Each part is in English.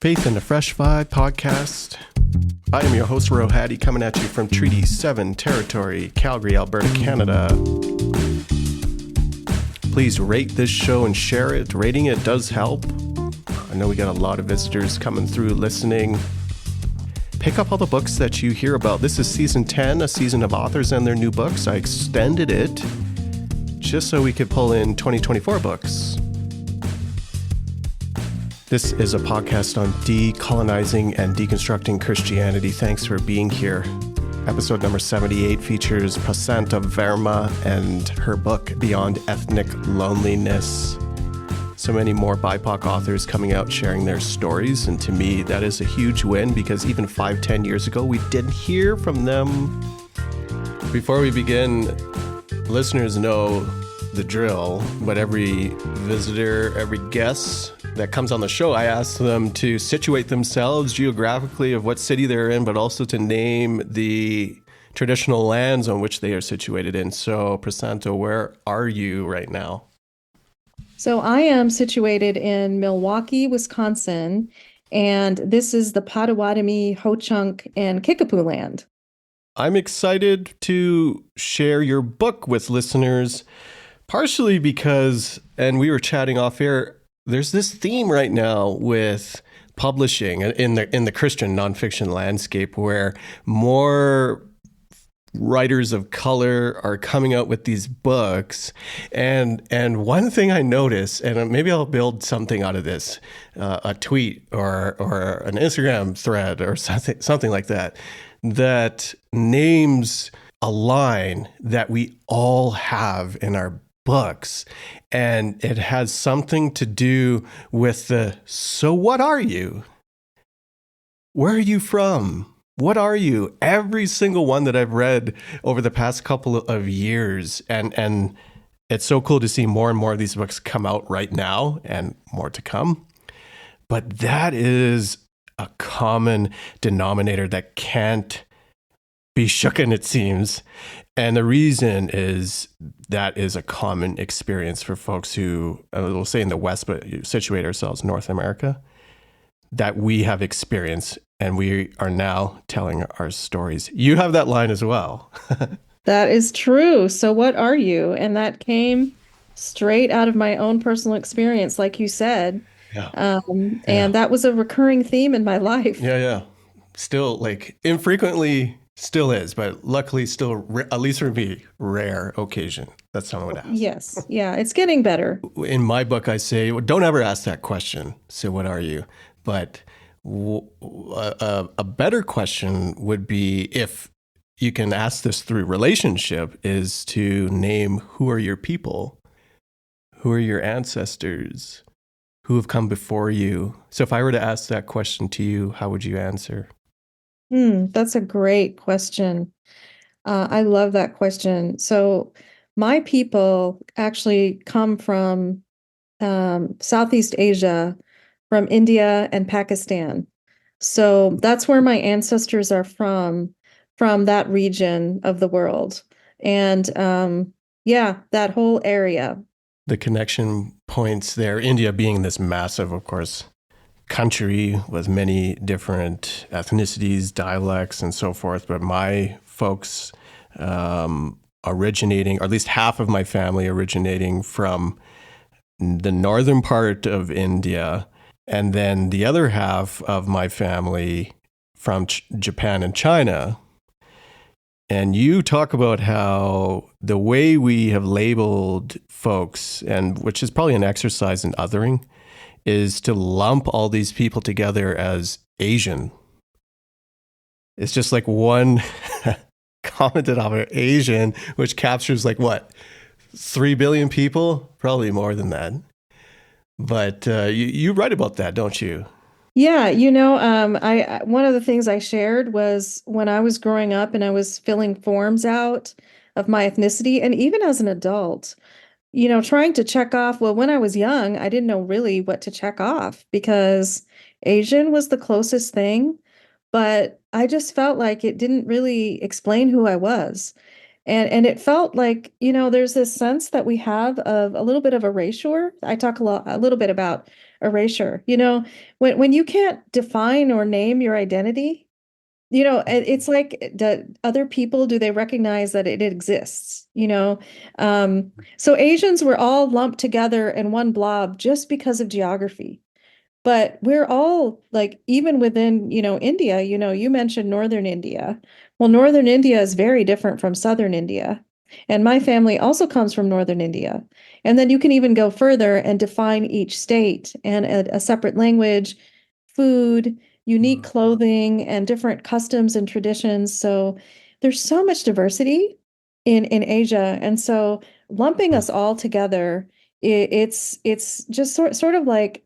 Faith in the Fresh Vibe podcast. I am your host, Ro Hattie, coming at you from Treaty 7 territory, Calgary, Alberta, Canada. Please rate this show and share it. Rating it does help. I know we got a lot of visitors coming through listening. Pick up all the books that you hear about. This is season 10, a season of authors and their new books. I extended it just so we could pull in 2024 books. This is a podcast on decolonizing and deconstructing Christianity. Thanks for being here. Episode number 78 features Prasanta Verma and her book, Beyond Ethnic Loneliness. So many more BIPOC authors coming out sharing their stories. And to me, that is a huge win because even 5-10 years ago, we didn't hear from them. Before we begin, listeners know the drill, but every visitor, every guest that comes on the show, I ask them to situate themselves geographically of what city they're in, but also to name the traditional lands on which they are situated in. So, Prasanta, where are you right now? So I am situated in Milwaukee, Wisconsin, and this is the Potawatomi, Ho-Chunk, and Kickapoo land. I'm excited to share your book with listeners, partially because, and we were chatting off air, there's this theme right now with publishing in the Christian nonfiction landscape where more writers of color are coming out with these books. And one thing I notice, and maybe I'll build something out of this, a tweet or an Instagram thread or something like that, that names a line that we all have in our books. And it has something to do with the, so what are you? Where are you from? What are you? Every single one that I've read over the past couple of years. And it's so cool to see more and more of these books come out right now and more to come. But that is a common denominator that can't be shooken, it seems. And the reason is that is a common experience for folks who, we'll say in the West, but situate ourselves in North America, that we have experienced. And we are now telling our stories. You have that line as well. That is true. So what are you? And that came straight out of my own personal experience, like you said. Yeah. And that was a recurring theme in my life. Yeah. Still, like, infrequently still is, but luckily still, at least for me, rare occasion. That's how I would ask. Yes. Yeah, it's getting better. In my book, I say, well, don't ever ask that question. So what are you? But a better question would be, if you can ask this through relationship, is to name who are your people, who are your ancestors, who have come before you. So if I were to ask that question to you, how would you answer? That's a great question. I love that question. So my people actually come from Southeast Asia, from India and Pakistan. So that's where my ancestors are from that region of the world. And that whole area. The connection points there, India being this massive, of course, country with many different ethnicities, dialects, and so forth. But my folks originating, or at least half of my family originating from the northern part of India, and then the other half of my family from Japan and China. And you talk about how the way we have labeled folks, and which is probably an exercise in othering, is to lump all these people together as Asian. It's just like one common denominator, Asian, which captures like what, 3 billion people? Probably more than that. But you write about that, don't you? Yeah, I one of the things I shared was when I was growing up and I was filling forms out of my ethnicity, and even as an adult, trying to check off, well, when I was young, I didn't know really what to check off because Asian was the closest thing, but I just felt like it didn't really explain who I was. And it felt like, there's this sense that we have of a little bit of erasure. I talk a little bit about erasure. When you can't define or name your identity, it's like, do other people, do they recognize that it exists? So Asians were all lumped together in one blob just because of geography. But we're all like, even within, India, you mentioned Northern India. Well, Northern India is very different from Southern India. And my family also comes from Northern India. And then you can even go further and define each state and a separate language, food, unique Mm. clothing, and different customs and traditions. So there's so much diversity in Asia. And so lumping us all together, it's just sort of like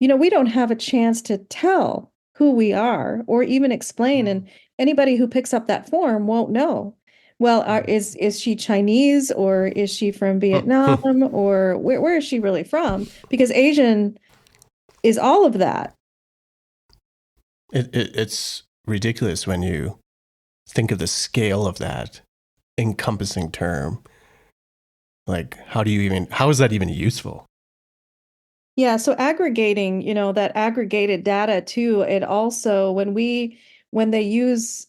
we don't have a chance to tell who we are or even explain. Mm. And anybody who picks up that form won't know. Well, is she Chinese, or is she from Vietnam, Mm. or where is she really from? Because Asian is all of that. It's ridiculous when you think of the scale of that encompassing term. Like, how is that even useful? Yeah, so aggregating, that aggregated data too, it also, when they use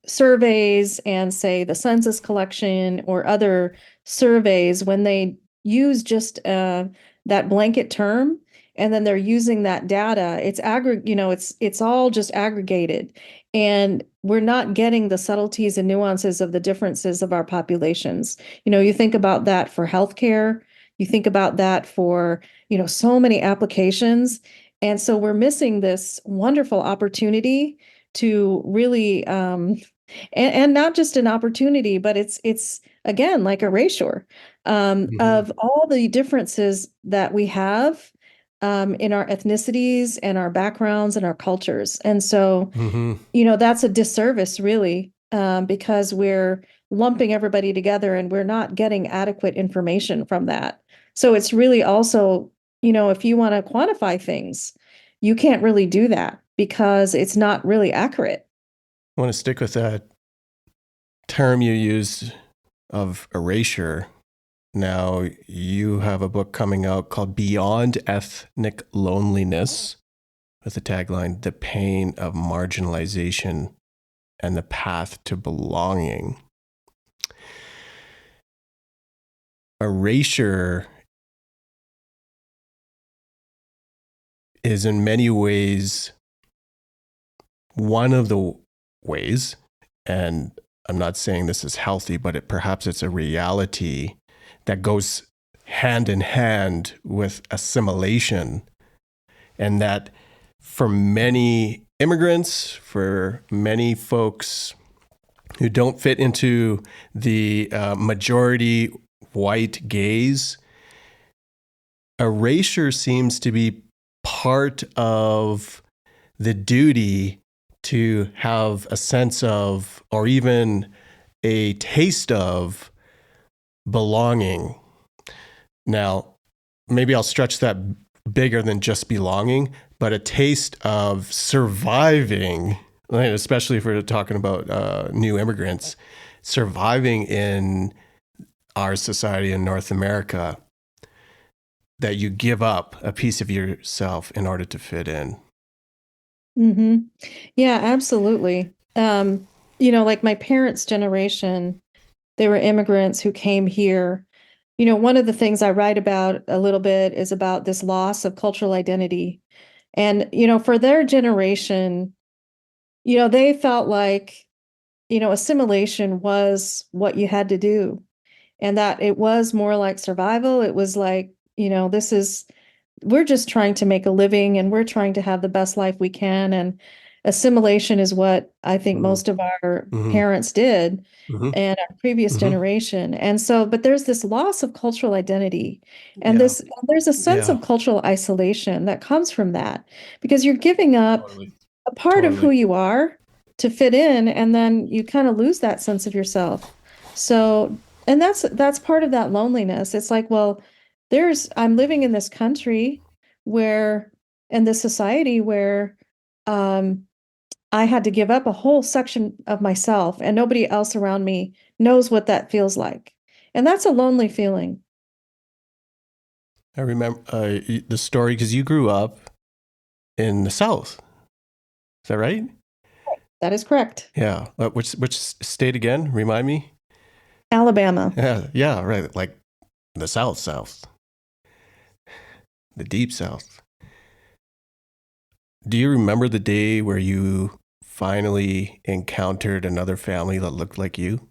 surveys and say the census collection or other surveys, when they use just that blanket term, and then they're using that data, it's all just aggregated. And we're not getting the subtleties and nuances of the differences of our populations. You think about that for healthcare, you think about that for so many applications. And so we're missing this wonderful opportunity to really, and not just an opportunity, but it's again like erasure Hmm. of all the differences that we have in our ethnicities and our backgrounds and our cultures. And so, Hmm. that's a disservice, really, because we're lumping everybody together and we're not getting adequate information from that. So it's really also, if you want to quantify things, you can't really do that because it's not really accurate. I want to stick with that term you used of erasure. Now, you have a book coming out called Beyond Ethnic Loneliness with the tagline, The Pain of Marginalization and the Path to Belonging. Erasure is in many ways one of the ways, and I'm not saying this is healthy, but perhaps it's a reality that goes hand in hand with assimilation. And that for many immigrants, for many folks who don't fit into the majority white gaze, erasure seems to be part of the duty to have a sense of, or even a taste of, belonging. Now, maybe I'll stretch that bigger than just belonging, but a taste of surviving, especially if we're talking about new immigrants, surviving in our society in North America, that you give up a piece of yourself in order to fit in. Hmm. Yeah, absolutely. Like my parents' generation, they were immigrants who came here. One of the things I write about a little bit is about this loss of cultural identity. And, for their generation, they felt like, assimilation was what you had to do, and that it was more like survival. It was like, we're just trying to make a living and we're trying to have the best life we can. And assimilation is what I think most of our Mm-hmm. parents did Mm-hmm. and our previous Mm-hmm. generation. And so, but there's this loss of cultural identity, and Yeah. there's a sense Yeah. of cultural isolation that comes from that, because you're giving up Totally. a part of who Totally. you are to fit in, and then you kind of lose that sense of yourself. So, and that's part of that loneliness. It's like, well, I'm living in this country where, in this society where, um, I had to give up a whole section of myself, and nobody else around me knows what that feels like. And that's a lonely feeling. I remember the story because you grew up in the South. Is that right? That is correct. Yeah. Which state again? Remind me. Alabama. Yeah. Yeah. Right. Like the South, South, the deep South. Do you remember the day where you finally encountered another family that looked like you?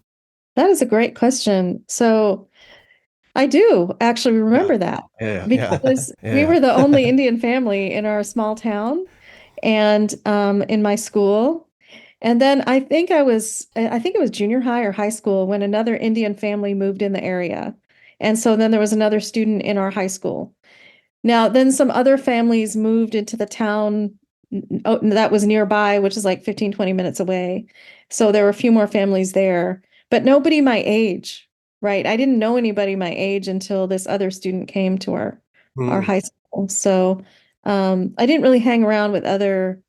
That is a great question. So I do actually Yeah. remember that Yeah. Yeah. because we Yeah. were the only Indian family in our small town and in my school. And then I think it was junior high or high school when another Indian family moved in the area. And so then there was another student in our high school. Now, then some other families moved into the town that was nearby, which is like 15, 20 minutes away. So there were a few more families there, but nobody my age, right? I didn't know anybody my age until this other student came to our Mm. high school. So I didn't really hang around with other,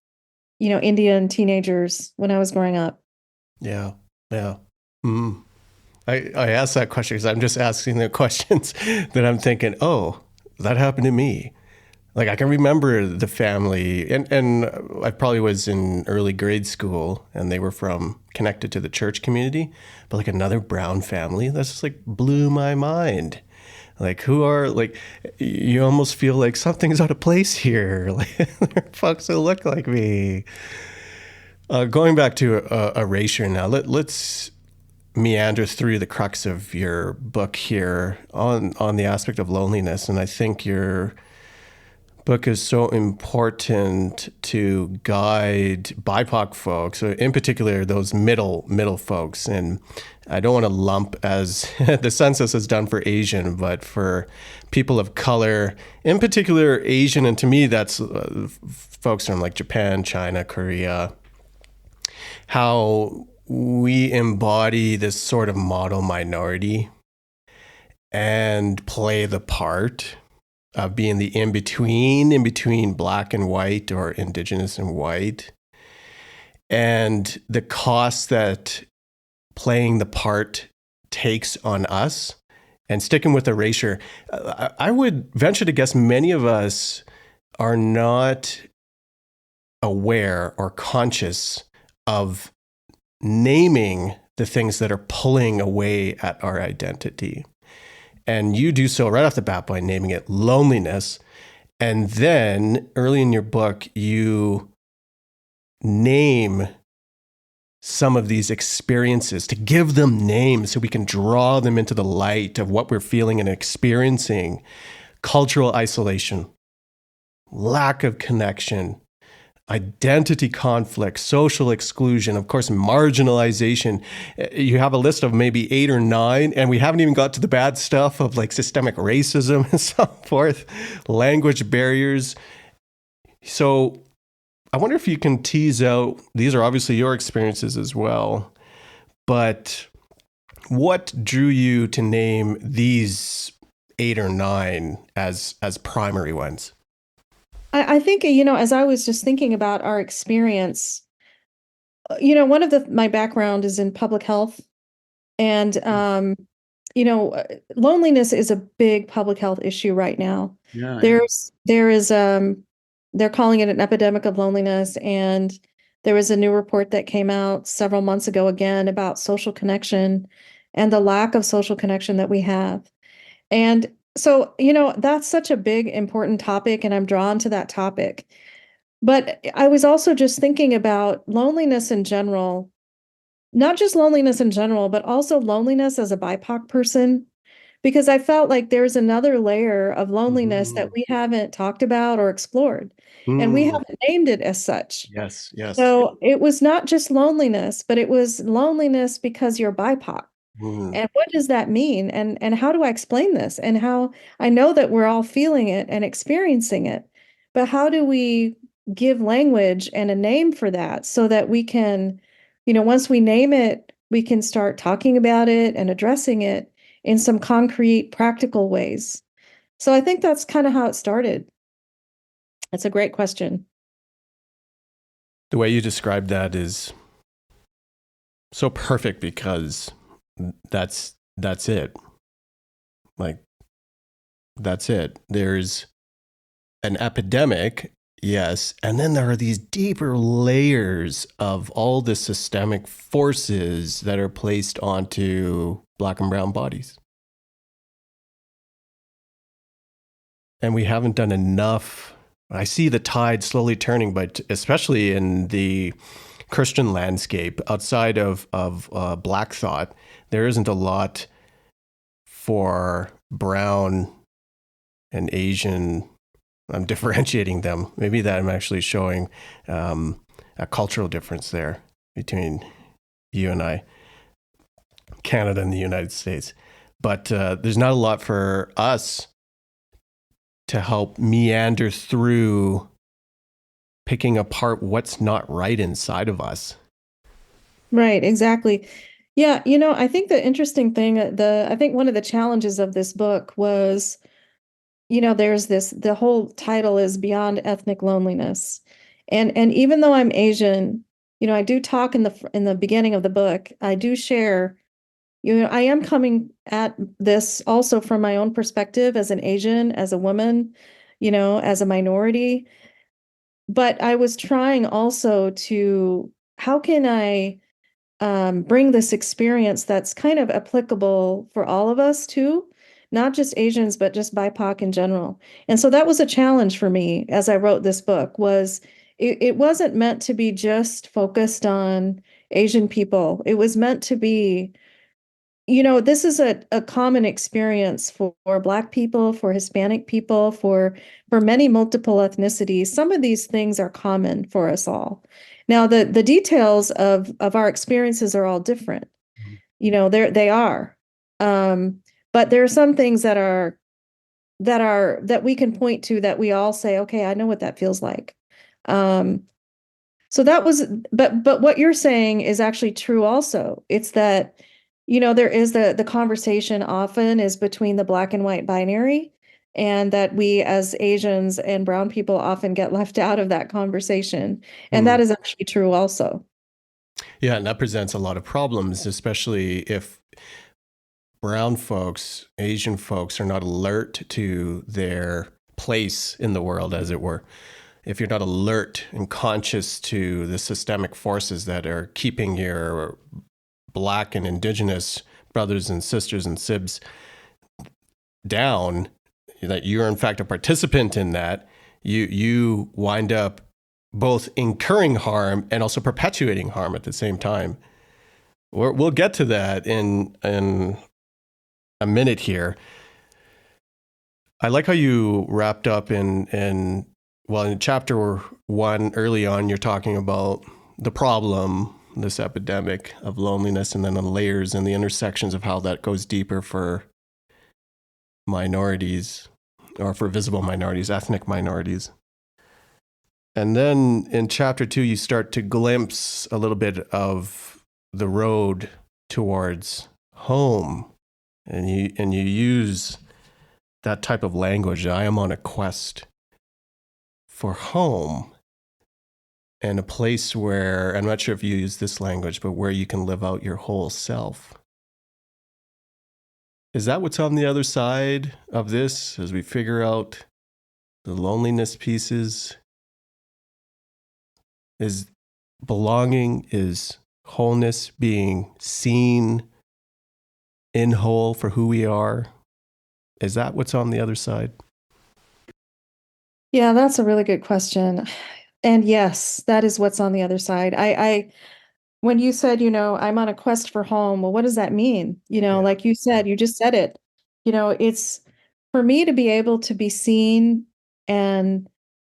Indian teenagers when I was growing up. Yeah. Yeah. Mm. I asked that question because I'm just asking the questions that I'm thinking, oh, that happened to me. Like I can remember the family, and I probably was in early grade school, and they were from connected to the church community, but like another brown family, that's just like blew my mind. Like who are like you almost feel like something's out of place here. Like there are folks that look like me. Going back to erasure now, let's meander through the crux of your book here on the aspect of loneliness, and I think your book is so important to guide BIPOC folks, so in particular those middle folks. And I don't want to lump as the census has done for Asian, but for people of color, in particular Asian, and to me that's folks from like Japan, China, Korea, how we embody this sort of model minority and play the part of being the in between black and white or indigenous and white, and the cost that playing the part takes on us. And sticking with erasure, I would venture to guess many of us are not aware or conscious of naming the things that are pulling away at our identity. And you do so right off the bat by naming it loneliness. And then early in your book, you name some of these experiences to give them names so we can draw them into the light of what we're feeling and experiencing. Cultural isolation, lack of connection, identity conflict, social exclusion, of course, marginalization. You have a list of maybe 8 or 9, and we haven't even got to the bad stuff of like systemic racism and so forth, language barriers. So I wonder if you can tease out, these are obviously your experiences as well, but what drew you to name these 8 or 9 as primary ones? I think, as I was just thinking about our experience, one of my background is in public health. And, loneliness is a big public health issue right now. Yeah, yeah. There is, they're calling it an epidemic of loneliness. And there was a new report that came out several months ago again about social connection and the lack of social connection that we have. And so, that's such a big, important topic, and I'm drawn to that topic. But I was also just thinking about loneliness in general, not just loneliness in general, but also loneliness as a BIPOC person, because I felt like there's another layer of loneliness that Mm, we haven't talked about or explored, and we mm, haven't named it as such. yes, yes. So it was not just loneliness, but it was loneliness because you're BIPOC. Mm. And what does that mean? And how do I explain this? And how I know that we're all feeling it and experiencing it, but how do we give language and a name for that so that we can, once we name it, we can start talking about it and addressing it in some concrete, practical ways. So I think that's kind of how it started. That's a great question. The way you described that is so perfect because that's it. Like that's it. There's an epidemic, yes, and then there are these deeper layers of all the systemic forces that are placed onto black and brown bodies. And we haven't done enough. I see the tide slowly turning, but especially in the Christian landscape, outside of Black thought, there isn't a lot for brown and Asian. I'm differentiating them. Maybe that I'm actually showing a cultural difference there between you and I, Canada and the United States. But there's not a lot for us to help meander through picking apart what's not right inside of us. Right, exactly. Yeah, I think the interesting thing, I think one of the challenges of this book was, there's the whole title is Beyond Ethnic Loneliness. And even though I'm Asian, I do talk in the beginning of the book, I do share, I am coming at this also from my own perspective as an Asian, as a woman, as a minority. But I was trying also to, how can I bring this experience that's kind of applicable for all of us too, not just Asians, but just BIPOC in general. And so that was a challenge for me as I wrote this book, was it wasn't meant to be just focused on Asian people. It was meant to be, this is a common experience for Black people, for Hispanic people, for many multiple ethnicities. Some of these things are common for us all. Now, the details of our experiences are all different. They are. But there are some things that we can point to that we all say, okay, I know what that feels like. So that was, but what you're saying is actually true also. It's that, there is the conversation often is between the black and white binary, and that we as Asians and brown people often get left out of that conversation. And that is actually true also. Yeah, and that presents a lot of problems, especially if brown folks, Asian folks are not alert to their place in the world, as it were. If you're not alert and conscious to the systemic forces that are keeping your Black and Indigenous brothers and sisters and sibs down, that you're in fact a participant in that, you wind up both incurring harm and also perpetuating harm at the same time. We'll get to that in a minute here. I like how you wrapped up in chapter 1 early on, you're talking about the problem, this epidemic of loneliness, and then the layers and the intersections of how that goes deeper for minorities, or for visible minorities, ethnic minorities. And then in chapter 2, you start to glimpse a little bit of the road towards home. And you use that type of language. I am on a quest for home, and a place where, I'm not sure if you use this language, but where you can live out your whole self. Is that what's on the other side of this as we figure out the loneliness pieces? Is belonging, is wholeness, being seen in whole for who we are? Is that what's on the other side? Yeah, that's a really good question. And yes, that is what's on the other side. When you said, I'm on a quest for home, well, what does that mean? Like you said, you just said it. It's for me to be able to be seen, and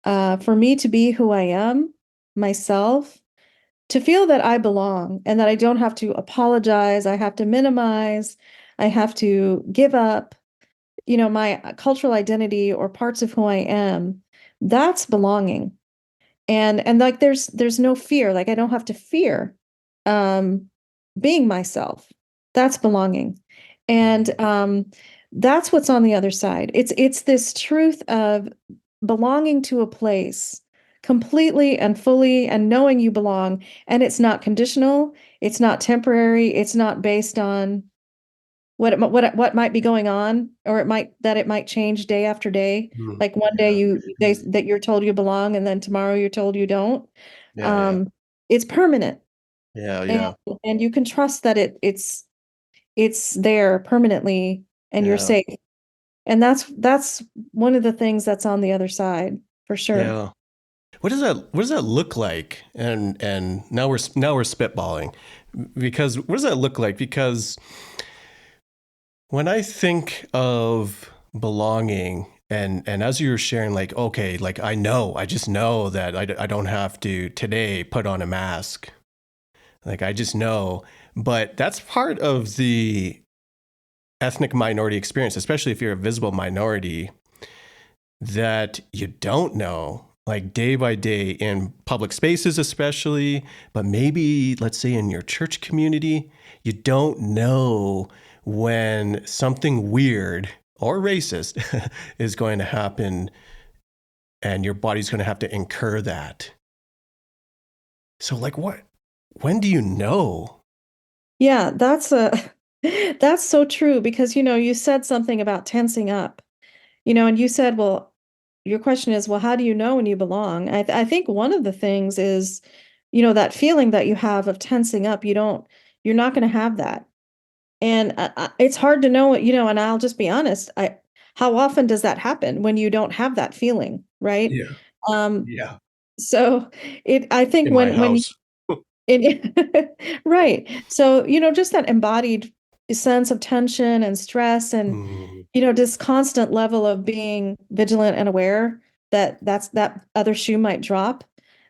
for me to be who I am, myself, to feel that I belong and that I don't have to apologize, I have to minimize, I have to give up, my cultural identity or parts of who I am. That's belonging. And like there's no fear, like I don't have to fear um being myself. That's belonging. And that's what's on the other side. It's this truth of belonging to a place, completely and fully and knowing you belong. And it's not conditional, it's not temporary, it's not based on what might be going on, or it might change day after day. Mm. Like one day Yeah. that you're told you belong, and then tomorrow you're told you don't. Yeah. Yeah. Um, it's permanent, Yeah. and Yeah. and you can trust that it's there permanently, and you're Yeah. safe. And that's one of the things that's on the other side for sure. Yeah. What does that look like? And now we're spitballing, because what does that look like? Because when I think of belonging, and as you were sharing, like, okay, like I just know that I don't have to today put on a mask. Like I just know, but that's part of the ethnic minority experience, especially if you're a visible minority, that you don't know, like day by day in public spaces, especially, but maybe let's say in your church community, you don't know when something weird or racist is going to happen, and your body's going to have to incur that. So, like, when do you know? Yeah, that's a that's so true because you said something about tensing up. And you said, well, your question is, well, how do you know when you belong? I think one of the things is, that feeling that you have of tensing up, you're not going to have that. And it's hard to know, and I'll just be honest, how often does that happen when you don't have that feeling, right? Yeah. Um, Yeah. so I think In my when house. right. So, just that embodied sense of tension and stress, and, Mm, this constant level of being vigilant and aware that other shoe might drop.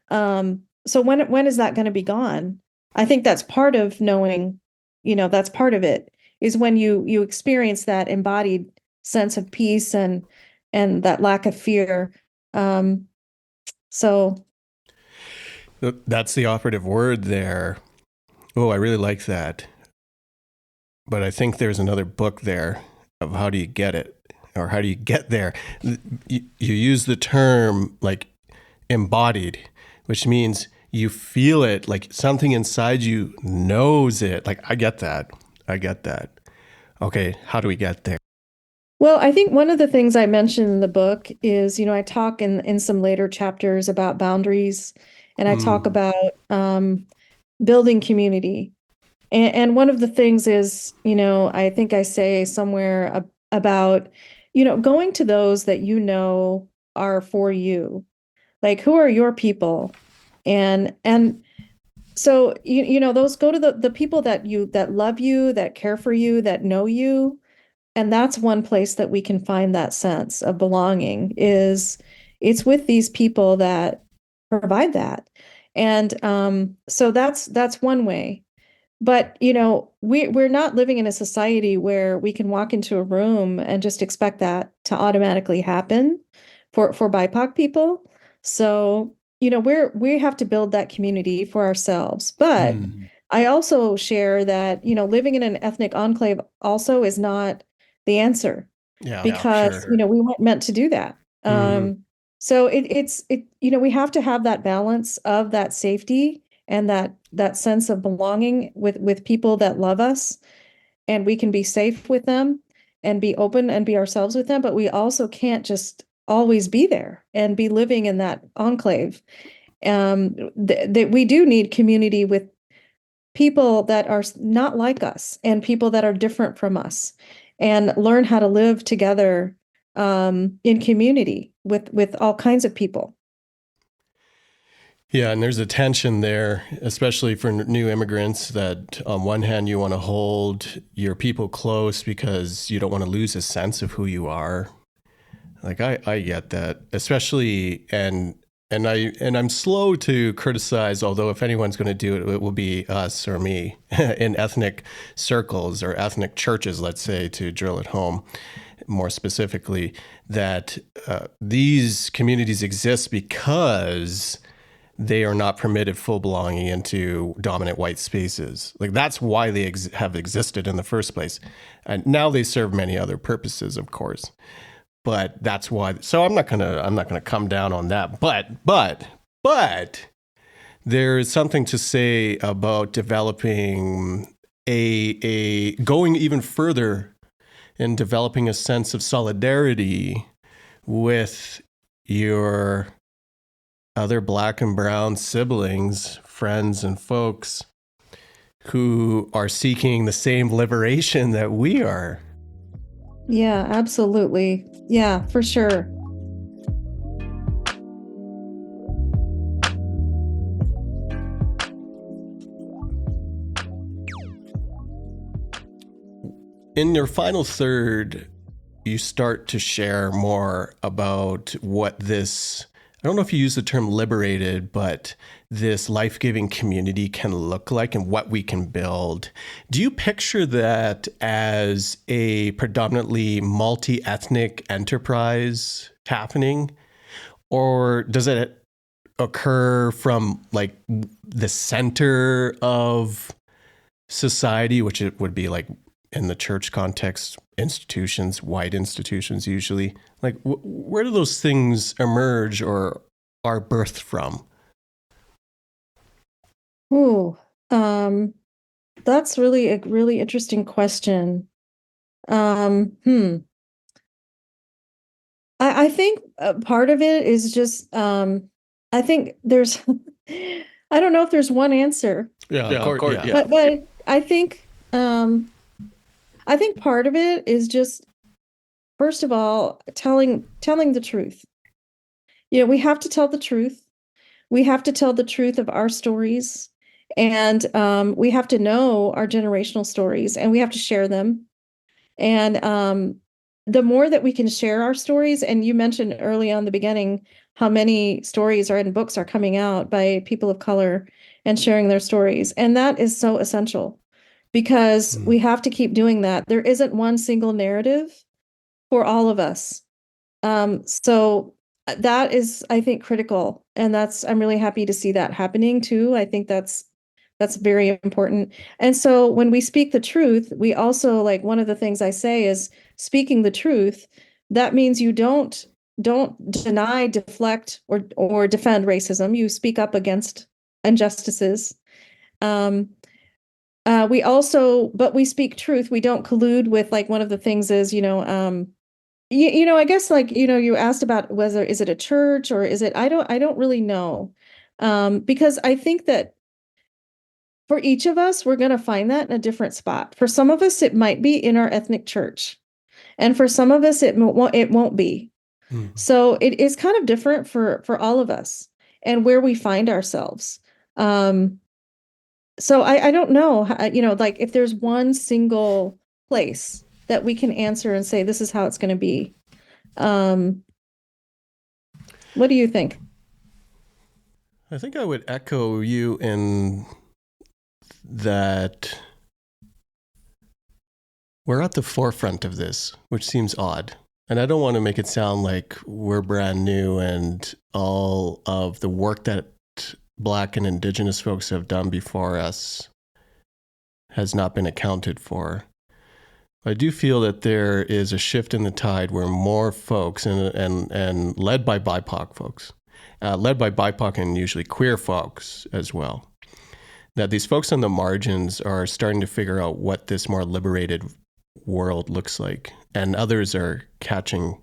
So when is that going to be gone? I think that's part of knowing, that's part of it, is when you experience that embodied sense of peace and that lack of fear. Um, so that's the operative word there. Oh, I really like that. But I think there's another book there of how do you get it, or how do you get there. You use the term like embodied, which means you feel it, like something inside you knows it. Like, I get that. I get that. Okay, how do we get there? Well, I think one of the things I mentioned in the book is, I talk in some later chapters about boundaries, and I talk Mm, about building community. And one of the things is, I think I say somewhere about, going to those that are for you. Like, who are your people? And so those go to the people that love you, that care for you, that know you. And that's one place that we can find that sense of belonging, is it's with these people that provide that. And so that's one way. But we're not living in a society where we can walk into a room and just expect that to automatically happen for BIPOC people. So we have to build that community for ourselves. But mm, I also share that living in an ethnic enclave also is not the answer, yeah, because sure. we weren't meant to do that. Mm, So we have to have that balance of that safety and that sense of belonging with people that love us, and we can be safe with them and be open and be ourselves with them, but we also can't just always be there and be living in that enclave. That we do need community with people that are not like us and people that are different from us, and learn how to live together in community with all kinds of people. yeah, and there's a tension there, especially for new immigrants, that on one hand, you want to hold your people close because you don't want to lose a sense of who you are. Like I get that, especially and I'm slow to criticize, although if anyone's going to do it, it will be us or me in ethnic circles or ethnic churches, let's say, to drill it home more specifically, that these communities exist because they are not permitted full belonging into dominant white spaces. Like that's why they have existed in the first place. And now they serve many other purposes, of course, but that's why. So I'm not gonna come down on that. But But there is something to say about developing a going even further and developing a sense of solidarity with your other black and brown siblings, friends, and folks who are seeking the same liberation that we are. Yeah, absolutely. Yeah, for sure. In your final third, you start to share more about what this, I don't know if you use the term liberated, but this life-giving community can look like and what we can build. Do you picture that as a predominantly multi-ethnic enterprise happening? Or does it occur from like the center of society, which it would be like in the church context, institutions, white institutions usually? Like, where do those things emerge or are birthed from? Ooh, that's really a really interesting question. Um, hmm. I think part of it is just I think there's I don't know if there's one answer, Yeah, of course. Yeah. but I think part of it is just first of all telling the truth. You know, we have to tell the truth. We have to tell the truth of our stories, and we have to know our generational stories, and we have to share them. And the more that we can share our stories, and you mentioned early on the beginning how many stories are in books are coming out by people of color and sharing their stories. And that is so essential because we have to keep doing that. There isn't one single narrative for all of us. So that is, I think, critical. And I'm really happy to see that happening too. I think that's very important. And so when we speak the truth, we also, like, one of the things I say is speaking the truth. That means you don't deny, deflect, or defend racism. You speak up against injustices. Um, but we speak truth. We don't collude with, like, one of the things is, I guess, like, you asked about whether is it a church or is it, I don't really know. Because I think that for each of us, we're going to find that in a different spot. For some of us, it might be in our ethnic church. And for some of us, it won't be. So it is kind of different for all of us and where we find ourselves. So I don't know, like, if there's one single place that we can answer and say, this is how it's going to be. What do you think? I think I would echo you in that we're at the forefront of this, which seems odd. And I don't want to make it sound like we're brand new and all of the work that Black and Indigenous folks have done before us has not been accounted for. I do feel that there is a shift in the tide where more folks, and led by BIPOC folks, led by BIPOC and usually queer folks as well, that these folks on the margins are starting to figure out what this more liberated world looks like, and others are catching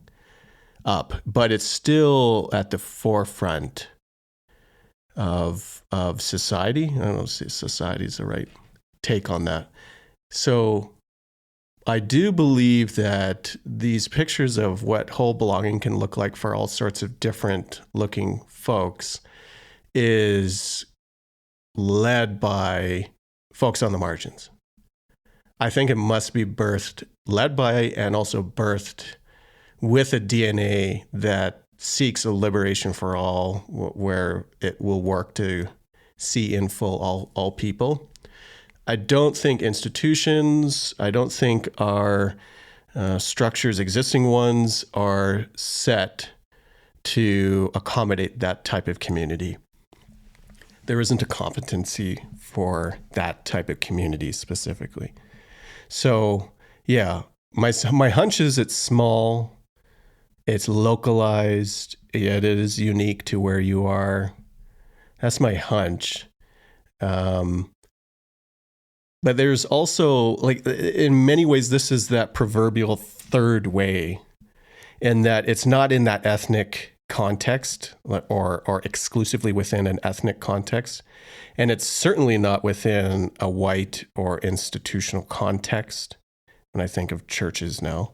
up, but it's still at the forefront of society. I don't know if society is the right take on that. So I do believe that these pictures of what whole belonging can look like for all sorts of different looking folks is led by folks on the margins. I think it must be led by, and also birthed with a DNA that seeks a liberation for all, where it will work to see in full all people. I don't think institutions, I don't think our structures, existing ones, are set to accommodate that type of community. There isn't a competency for that type of community specifically. So, yeah, my hunch is it's small, it's localized, yet it is unique to where you are. That's my hunch. Um, but there's also, like, in many ways, this is that proverbial third way, in that it's not in that ethnic context or exclusively within an ethnic context. And it's certainly not within a white or institutional context when I think of churches now.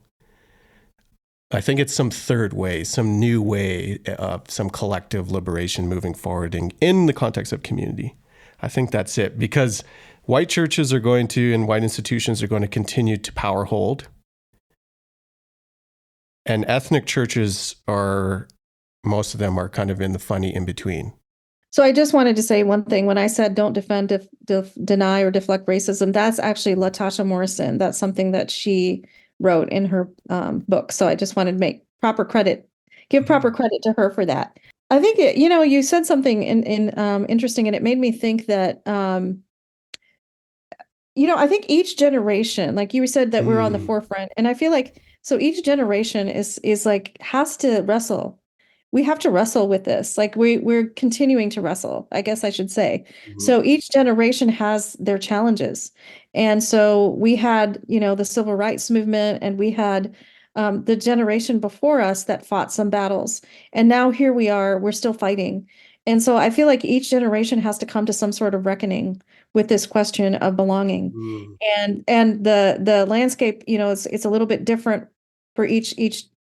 I think it's some third way, some new way, some collective liberation moving forward in the context of community. I think that's it, because white churches are going to, and white institutions are going to continue to power hold. And ethnic churches are, most of them are kind of in the funny in between. So I just wanted to say one thing. When I said don't defend, deny, or deflect racism, that's actually Latasha Morrison. That's something that she wrote in her book. So I just wanted to give proper credit to her for that. I think you said something in interesting, and it made me think that I think each generation, like you said, that we're on the forefront, and I feel like so each generation is like has to wrestle. We have to wrestle with this. Like we're continuing to wrestle, I guess I should say. So each generation has their challenges. And so we had, the civil rights movement, and we had the generation before us that fought some battles. And now here we are, we're still fighting. And so I feel like each generation has to come to some sort of reckoning with this question of belonging. And the landscape, it's a little bit different for each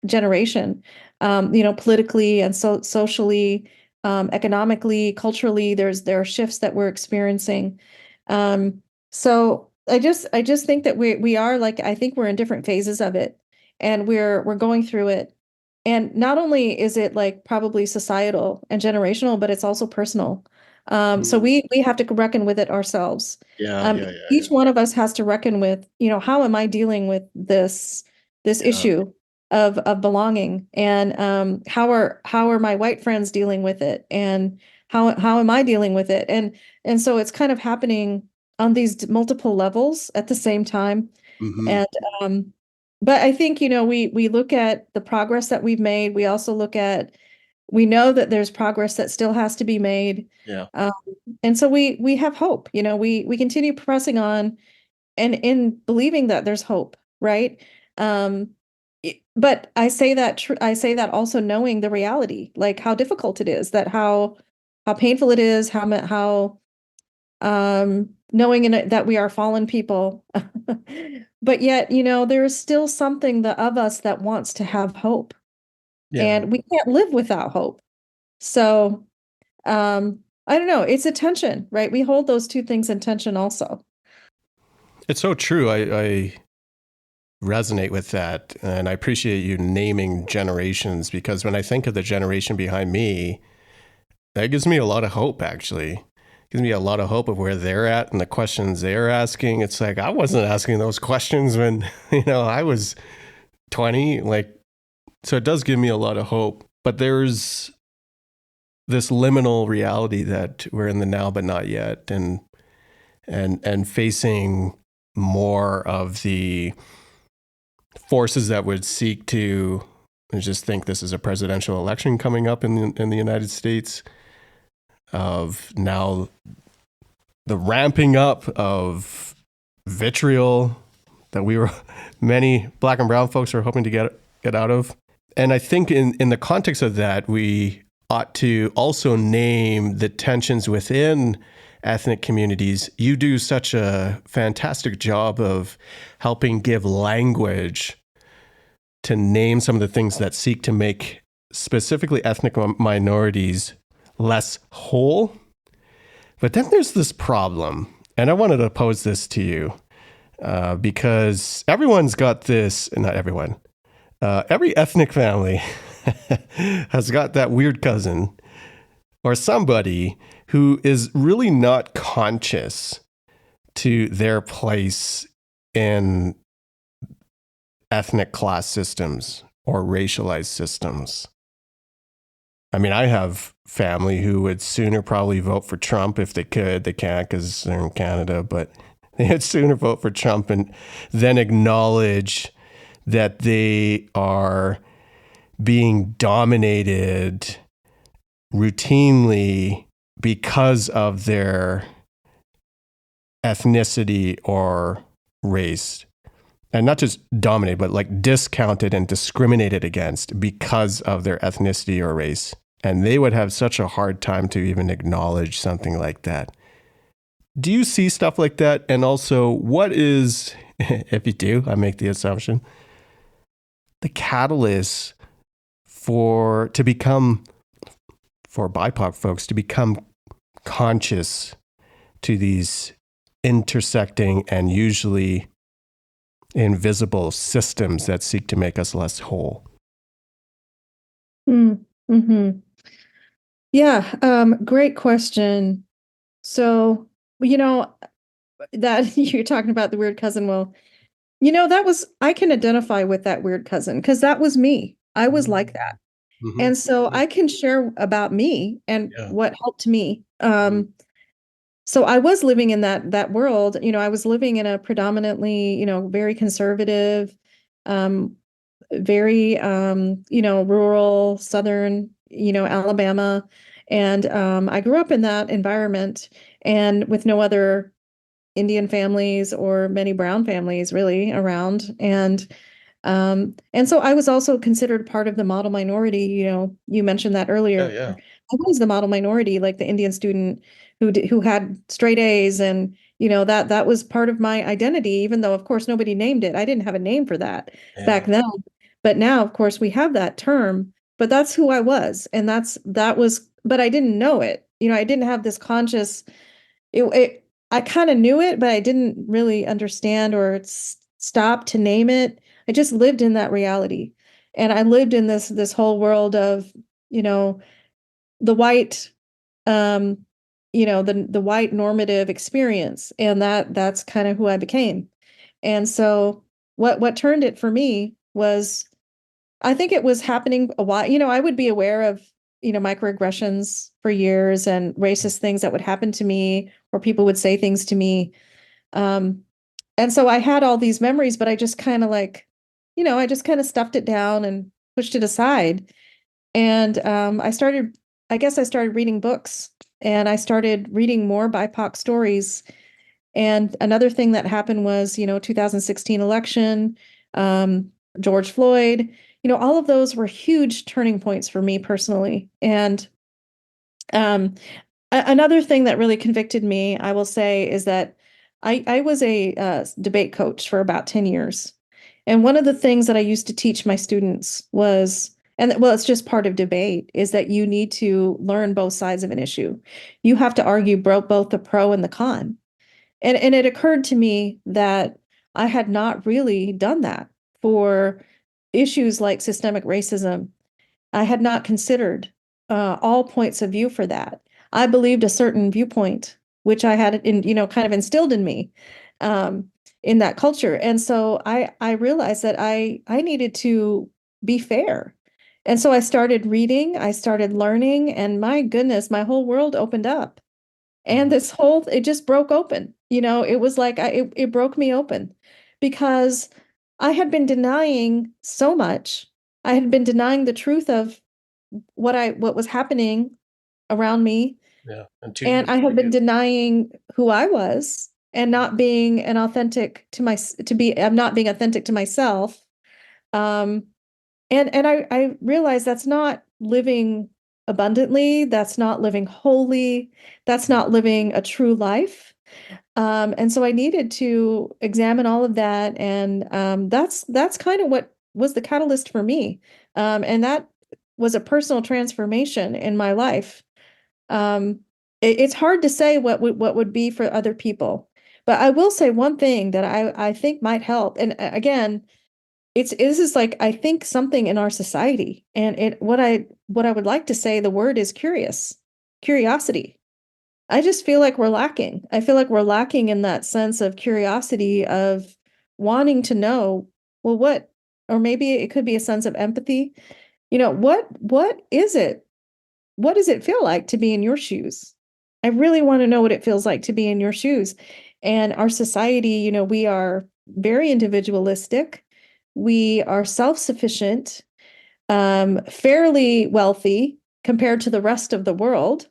generation. Politically and socially, economically, culturally, there are shifts that we're experiencing. So I just think that we are, like, I think we're in different phases of it, and we're going through it. And not only is it like probably societal and generational, but it's also personal. So we have to reckon with it ourselves. Each one of us has to reckon with, how am I dealing with this issue of belonging, and how are my white friends dealing with it, and how am I dealing with it, and so it's kind of happening on these multiple levels at the same time. And but I think we look at the progress that we've made. We know that there's progress that still has to be made. And so we have hope. We continue pressing on, and in believing that there's hope, right? But I say that also knowing the reality, like how difficult it is, that how painful it is, how knowing that we are fallen people. But yet, there is still something of us that wants to have hope, and we can't live without hope. So, I don't know. It's a tension, right? We hold those two things in tension also. It's so true. I resonate with that, and I appreciate you naming generations, because when I think of the generation behind me, that gives me a lot of hope, actually. It gives me a lot of hope of where they're at and the questions they're asking. It's like, I wasn't asking those questions when, I was 20. So it does give me a lot of hope. But there's this liminal reality that we're in the now but not yet, and facing more of the forces that would seek to, just think this is a presidential election coming up in the United States, of now the ramping up of vitriol that many Black and brown folks are hoping to get out of. And I think in the context of that, we ought to also name the tensions within ethnic communities. You do such a fantastic job of helping give language to name some of the things that seek to make specifically ethnic minorities less whole. But then there's this problem, and I wanted to pose this to you, because everyone's got this, not everyone, every ethnic family has got that weird cousin or somebody who is really not conscious to their place in ethnic class systems or racialized systems. I mean, I have family who would sooner probably vote for Trump if they could. They can't because they're in Canada, but they'd sooner vote for Trump and then acknowledge that they are being dominated routinely because of their ethnicity or race. And not just dominated, but like discounted and discriminated against because of their ethnicity or race. And they would have such a hard time to even acknowledge something like that. Do you see stuff like that? And also, what is, if you do, I make the assumption, the catalyst to become, for BIPOC folks, to become conscious to these intersecting and usually invisible systems that seek to make us less whole? Mm-hmm. Yeah, great question. So, that you're talking about the weird cousin. Well, I can identify with that weird cousin because that was me. I was like that. Mm-hmm. And so I can share about me and Yeah. what helped me. So I was living in that world. I was living in a predominantly, very conservative, um, very rural southern, Alabama. And I grew up in that environment and with no other Indian families or many brown families really around. And so I was also considered part of the model minority. You mentioned that Yeah. earlier. Yeah. I was the model minority, like the Indian student who had straight A's, and that was part of my identity. Even though, of course, nobody named it. I didn't have a name for that back Yeah. then. But now, of course, we have that term. But that's who I was, and that was. But I didn't know it. I didn't have this conscious. I kind of knew it, but I didn't really understand or stop to name it. I just lived in that reality. And I lived in this whole world of, you know, the white um, the white normative experience. And that's kind of who I became. And so what turned it for me was I think it was happening a while. I would be aware of, microaggressions for years and racist things that would happen to me, or people would say things to me. Um, and so I had all these memories, but I just kind of I just kind of stuffed it down and pushed it aside. And I guess I started reading books and I started reading more BIPOC stories. And another thing that happened was, 2016 election, um, George Floyd, all of those were huge turning points for me personally. And um, another thing that really convicted me, I will say, is that I was a debate coach for about 10 years. And one of the things that I used to teach my students was, and well, it's just part of debate, is that you need to learn both sides of an issue. You have to argue both the pro and the con. And it occurred to me that I had not really done that for issues like systemic racism. I had not considered all points of view for that. I believed a certain viewpoint, which I had kind of instilled in me um, in that culture. And so I realized that I needed to be fair. And so I started reading, I started learning, and my goodness, my whole world opened up. And it just broke open. It was like it broke me open because I had been denying so much. I had been denying the truth of what was happening around me, Yeah. And and I had been denying who I was and not being an authentic to my to be I'm not being authentic to myself. Um, and I realized that's not living abundantly, that's not living wholly, that's not living a true life. And so I needed to examine all of that, and that's kind of what was the catalyst for me. And that was a personal transformation in my life. Um, it's hard to say what would be for other people, but I will say one thing that I think might help. And again, this is like I think something in our society, and what I would like to say the word is curiosity. I just feel like we're lacking. I feel like we're lacking in that sense of curiosity of wanting to know, well, or maybe it could be a sense of empathy. What is it? What does it feel like to be in your shoes? I really want to know what it feels like to be in your shoes. And our society, we are very individualistic. We are self-sufficient, fairly wealthy compared to the rest of the world.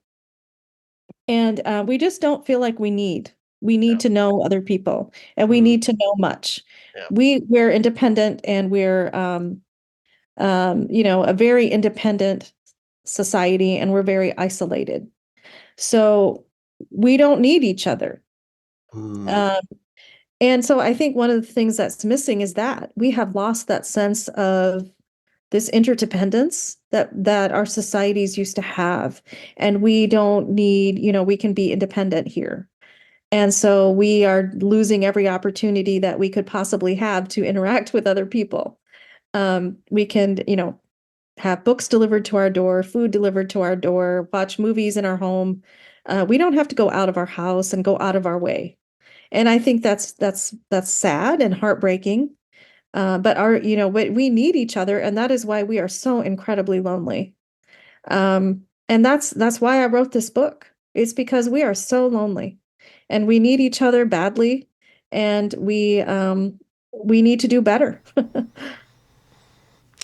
And we just don't feel like we Yeah. need to know other people, and we Mm, need to know much. yeah. We're independent, and we're a very independent society, and we're very isolated. So we don't need each other. Mm, Um, and so I think one of the things that's missing is that we have lost that sense of this interdependence that our societies used to have. And we don't need, we can be independent here. And so we are losing every opportunity that we could possibly have to interact with other people. We can, have books delivered to our door, food delivered to our door, watch movies in our home. We don't have to go out of our house and go out of our way. And I think that's sad and heartbreaking. But we need each other, and that is why we are so incredibly lonely. And that's why I wrote this book. It's because we are so lonely, and we need each other badly, and we need to do better.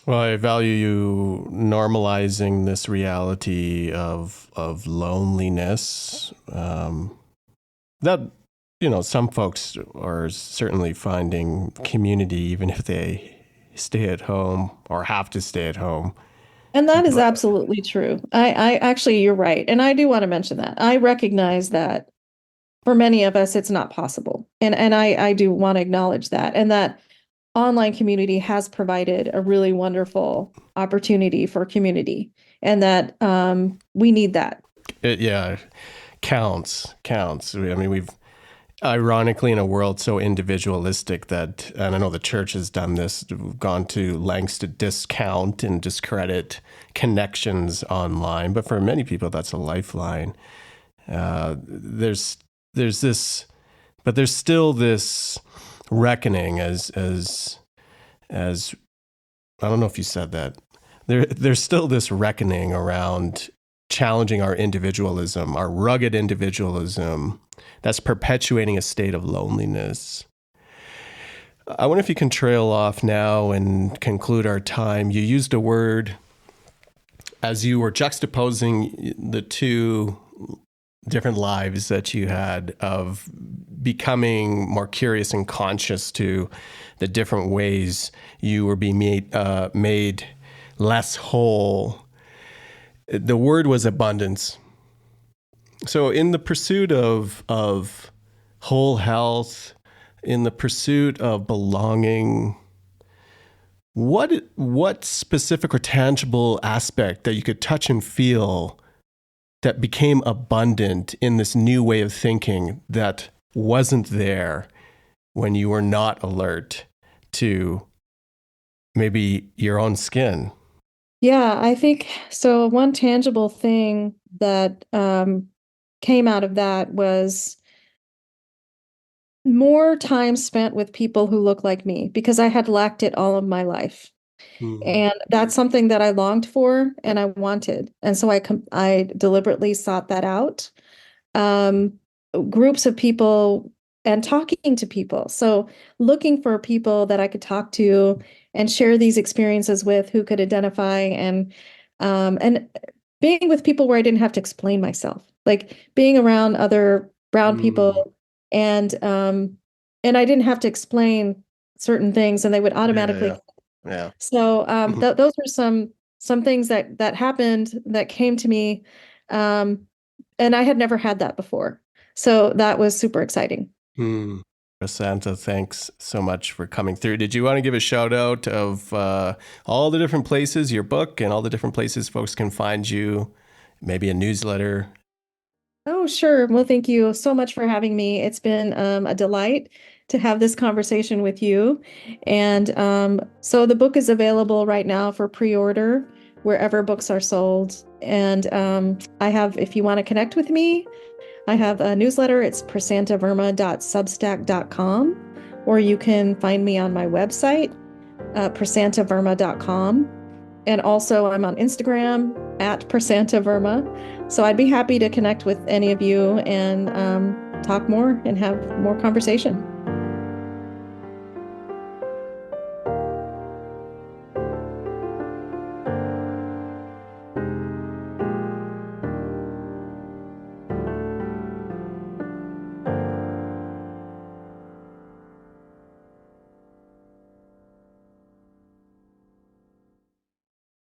well, I value you normalizing this reality of loneliness. That some folks are certainly finding community even if they stay at home or have to stay at home. And that is But absolutely true. I actually, you're right. And I do want to mention that. I recognize that for many of us, it's not possible. And I do want to acknowledge that. And that online community has provided a really wonderful opportunity for community. And that we need that. yeah, counts. I mean, we've ironically in a world so individualistic that, and I know the church has done this, gone to lengths to discount and discredit connections online, but for many people that's a lifeline. There's this, but there's still this reckoning as I don't know if you said that. There's still this reckoning around challenging our individualism, our rugged individualism, that's perpetuating a state of loneliness. I wonder if you can trail off now and conclude our time. You used a word as you were juxtaposing the two different lives that you had of becoming more curious and conscious to the different ways you were being made less whole. The word was abundance. So in the pursuit of whole health, in the pursuit of belonging, what specific or tangible aspect that you could touch and feel that became abundant in this new way of thinking that wasn't there when you were not alert to maybe your own skin? Yeah, I think so. One tangible thing that came out of that was more time spent with people who look like me, because I had lacked it all of my life. Mm. And that's something that I longed for and I wanted. And so I deliberately sought that out. Um, Groups of people and talking to people. So looking for people that I could talk to and share these experiences with, who could identify, and being with people where I didn't have to explain myself, like being around other brown Mm. people, and I didn't have to explain certain things, and they would Yeah, automatically. yeah, yeah. So Mhm. those were some things that happened that came to me, um, and I had never had that before. So that was super exciting. Mm. Prasanta, thanks so much for coming through. Did you want to give a shout out of all the different places, your book, and all the different places folks can find you? Maybe a newsletter. Oh, sure. Well, thank you so much for having me. It's been a delight to have this conversation with you. And so the book is available right now for pre-order wherever books are sold. And I have, if you want to connect with me, I have a newsletter. It's prasantaverma.substack.com, or you can find me on my website, prasantaverma.com. And also, I'm on Instagram at Prasanta Verma. So I'd be happy to connect with any of you and talk more and have more conversation.